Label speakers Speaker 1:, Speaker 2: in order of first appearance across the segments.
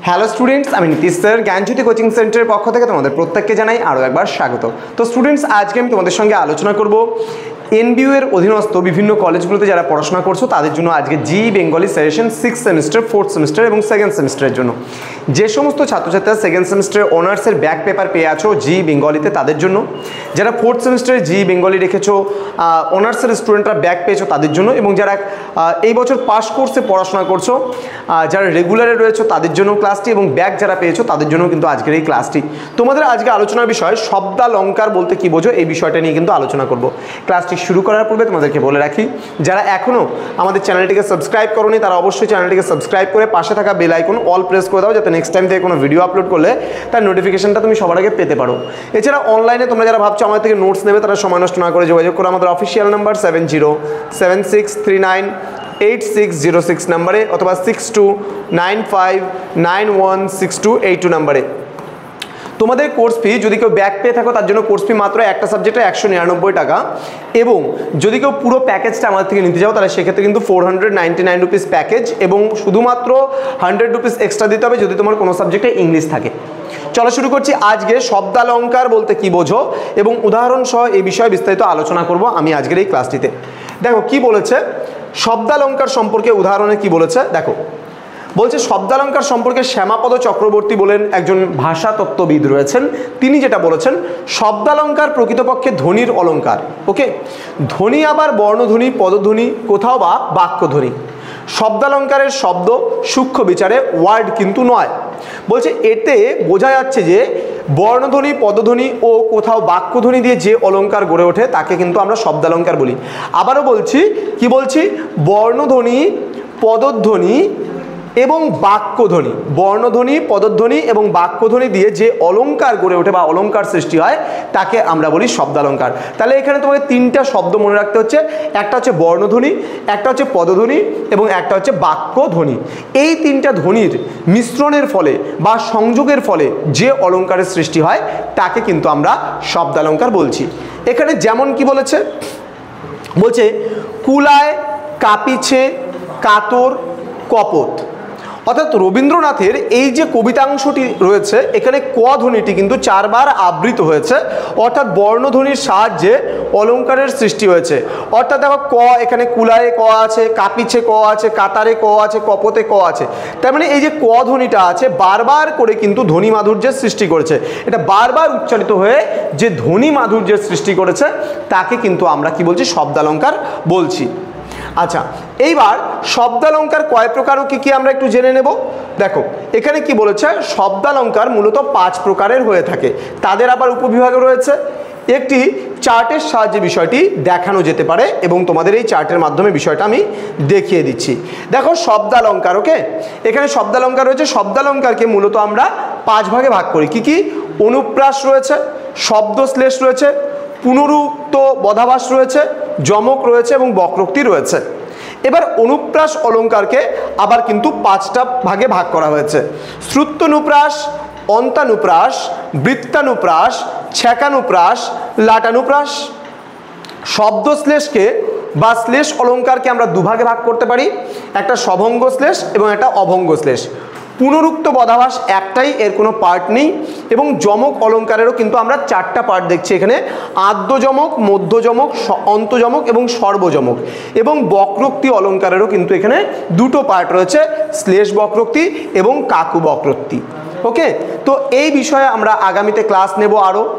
Speaker 1: Hello students, আমি Nitish sir জ্ঞানজ্যোতি coaching সেন্টারের পক্ষ থেকে তোমাদের প্রত্যেককে জানাই আরও একবার স্বাগত। তো স্টুডেন্টস, আজকে আমি তোমাদের সঙ্গে আলোচনা করব এনবিইউ এর অধীনস্থ বিভিন্ন কলেজগুলোতে যারা পড়াশোনা করছো তাদের জন্য আজকে G Bengali suggestion 6th semester, 4th semester এবং 2nd সেমিস্টারের জন্য। যে সমস্ত ছাত্রছাত্রীরা 2nd সেমিস্টারের অনার্সের ব্যাক পেপার পেয়ে আছো জি বেঙ্গলিতে তাদের জন্য, যারা 4th সেমিস্টারে জি বেঙ্গলি রেখেছো অনার্সের স্টুডেন্টরা ব্যাক পেয়েছো তাদের জন্য, এবং যারা এই বছর পাস কোর্সে পড়াশোনা করছো যারা রেগুলারে রয়েছে তাদের জন্য ক্লাসটি, এবং ব্যাক যারা পেয়েছো তাদের জন্য কিন্তু আজকের এই ক্লাসটি। তোমাদের আজকে আলোচনার বিষয় শব্দালঙ্কার বলতে কি বোঝো, এই বিষয়টা নিয়ে কিন্তু আলোচনা করব। ক্লাসটি শুরু করার পূর্বে তোমাদেরকে বলে রাখি, যারা এখনও আমাদের চ্যানেলটিকে সাবস্ক্রাইব করোনি তারা অবশ্যই চ্যানেলটিকে সাবস্ক্রাইব করে পাশে থাকা বেল আইকন অল প্রেস করে দাও, যাতে নেক্সট টাইম থেকে কোনো ভিডিও আপলোড করলে তার নোটিফিকেশনটা তুমি সবার আগে পেতে পারো। এছাড়া অনলাইনে তোমরা যারা ভাবছো আমাদের থেকে নোটস নেবে তারা সময় নষ্ট না করে যোগাযোগ করো আমাদের অফিসিয়াল নাম্বার 7076398606 নাম্বারে, অথবা 6295916282 নাম্বারে। তোমাদের কোর্স ফি যদি কেউ ব্যাক পেয়ে থাকো তার জন্য কোর্স ফি মাত্র একটা সাবজেক্টে 199 টাকা, এবং যদি কেউ পুরো প্যাকেজটা আমাদের থেকে নিতে যাও তাহলে সেক্ষেত্রে কিন্তু 499 রুপিস প্যাকেজ, এবং শুধুমাত্র 100 রুপিস এক্সট্রা দিতে হবে যদি তোমার কোনো সাবজেক্টে ইংলিশ থাকে। চলো শুরু করছি। আজকে শব্দালঙ্কার বলতে কি বোঝো এবং উদাহরণ সহ এই বিষয়ে বিস্তারিত আলোচনা করব আমি আজকের এই ক্লাসটিতে। দেখো কি বলেছে শব্দালঙ্কার সম্পর্কে, উদাহরণে কি বলেছে দেখো। বলছে শব্দালঙ্কার সম্পর্কে শ্যামাপদ চক্রবর্তী বলেন একজন ভাষাতত্ত্ববিদ রয়েছেন, তিনি যেটা বলেছেন শব্দালঙ্কার প্রকৃতপক্ষে ধ্বনির অলঙ্কার। ওকে, ধ্বনি আবার বর্ণধ্বনি, পদধ্বনি, কোথাও বা বাক্যধ্বনি। শব্দালঙ্কারের শব্দ সূক্ষ্ম বিচারে ওয়ার্ড কিন্তু নয়। বলছে এতে বোঝা যাচ্ছে যে বর্ণধ্বনি, পদধ্বনি ও কোথাও বাক্যধ্বনি দিয়ে যে অলঙ্কার গড়ে ওঠে তাকে কিন্তু আমরা শব্দালঙ্কার বলি। আবারও বলছি, কি বলছি, বর্ণধ্বনি, পদধ্বনি এবং বাক্যধ্বনি, বর্ণধ্বনি, পদধ্বনি এবং বাক্যধ্বনি দিয়ে যে অলঙ্কার গড়ে ওঠে বা অলঙ্কার সৃষ্টি হয় তাকে আমরা বলি শব্দালঙ্কার। তাহলে এখানে তোমাকে তিনটা শব্দ মনে রাখতে হচ্ছে, একটা হচ্ছে বর্ণধ্বনি, একটা হচ্ছে পদধ্বনি এবং একটা হচ্ছে বাক্যধ্বনি। এই তিনটা ধ্বনির মিশ্রণের ফলে বা সংযোগের ফলে যে অলঙ্কারের সৃষ্টি হয় তাকে কিন্তু আমরা শব্দালঙ্কার বলছি। এখানে যেমন কি বলেছে, বলছে কুলায়, কাপিছে, কাতর, কপত। অর্থাৎ রবীন্দ্রনাথের এই যে কবিতাংশটি রয়েছে এখানে ক ধ্বনিটি কিন্তু 4 বার আবৃত হয়েছে, অর্থাৎ বর্ণধ্বনির সাহায্যে অলঙ্কারের সৃষ্টি হয়েছে। অর্থাৎ দেখো ক, এখানে কুলায় ক আছে, কাপিছে ক আছে, কাতারে ক আছে, কপতে ক আছে। তার মানে এই যে ক ধ্বনিটা আছে বারবার করে কিন্তু ধ্বনি মাধুর্যের সৃষ্টি করেছে। এটা বারবার উচ্চারিত হয়ে যে ধ্বনি মাধুর্যের সৃষ্টি করেছে তাকে কিন্তু আমরা কি বলছি, শব্দালঙ্কার বলছি। আচ্ছা, এইবার শব্দালঙ্কার কয় প্রকার ও কি কি আমরা একটু জেনে নেব। দেখো এখানে কি বলেছে, শব্দালঙ্কার মূলত 5 প্রকারের হয়ে থাকে, তাদের আবার উপবিভাগও রয়েছে। একটি চার্টের সাহায্যে বিষয়টি দেখানো যেতে পারে এবং তোমাদের এই চার্টের মাধ্যমে বিষয়টা আমি দেখিয়ে দিচ্ছি। দেখো শব্দালঙ্কার, ওকে, এখানে শব্দালঙ্কার রয়েছে। শব্দালঙ্কারকে মূলত আমরা 5 ভাগে ভাগ করি। কি কি? অনুপ্রাস রয়েছে, শব্দশ্লেষ রয়েছে, পুনরুক্ত বধাভাস রয়েছে, যমক রয়েছে এবং বক্রোক্তি রয়েছে। এবার অনুপ্রাস অলঙ্কারকে আবার কিন্তু 5টা ভাগে ভাগ করা হয়েছে। শ্রুত্যানুপ্রাস, অন্তানুপ্রাস, বৃত্তানুপ্রাস, ছ্যাকানুপ্রাস, লাটানুপ্রাস। শব্দশ্লেষকে বা শ্লেষ অলঙ্কারকে আমরা 2 ভাগে ভাগ করতে পারি, একটা সভঙ্গ শ্লেষ এবং একটা অভঙ্গ শ্লেষ। পুনরুক্ত বধাভাস একটাই, এর কোনো পার্ট নেই, এবং যমক অলঙ্কারেরও কিন্তু আমরা 4টা পার্ট দেখছি এখানে, আদ্যযমক, মধ্যযমক, অন্তযমক এবং সর্বযমক। এবং বক্রোক্তি অলঙ্কারেরও কিন্তু এখানে 2টো পার্ট রয়েছে, শ্লেষ বক্রোক্তি এবং কাকু বক্রোক্তি। ওকে, তো এই বিষয়ে আমরা আগামীতে ক্লাস নেব,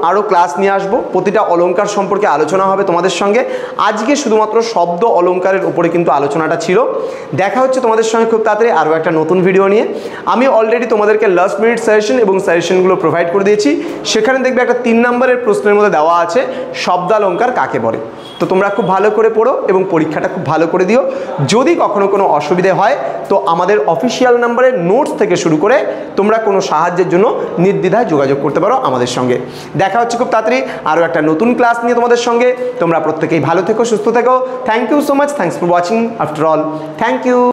Speaker 1: আরও ক্লাস নিয়ে আসবো, প্রতিটা অলঙ্কার সম্পর্কে আলোচনা হবে তোমাদের সঙ্গে। আজকে শুধুমাত্র শব্দ অলঙ্কারের উপরে কিন্তু আলোচনাটা ছিল। দেখা হচ্ছে তোমাদের সঙ্গে খুব তাড়াতাড়ি আরও একটা নতুন ভিডিও নিয়ে। আমি অলরেডি তোমাদেরকে লাস্ট মিনিট সাজেশন এবং সাজেশনগুলো প্রোভাইড করে দিয়েছি। সেখানে দেখবে একটা 3 নম্বরের প্রশ্নের মধ্যে দেওয়া আছে শব্দালঙ্কার কাকে বলে। তো তোমরা খুব ভালো করে পড়ো এবং পরীক্ষাটা খুব ভালো করে দিও। যদি কখনো কোনো অসুবিধে হয় তো আমাদের অফিসিয়াল নাম্বারের নোটস থেকে শুরু করে তোমরা কোনো সাহায্যের জন্য নির্দ্বিধায় যোগাযোগ করতে পারো আমাদের সঙ্গে। দেখা হচ্ছে খুব তাড়াতাড়ি আরও একটা নতুন ক্লাস নিয়ে তোমাদের সঙ্গে। তোমরা প্রত্যেকেই ভালো থেকো, সুস্থ থেকো। Thank you so much, thanks for watching after all, thank you.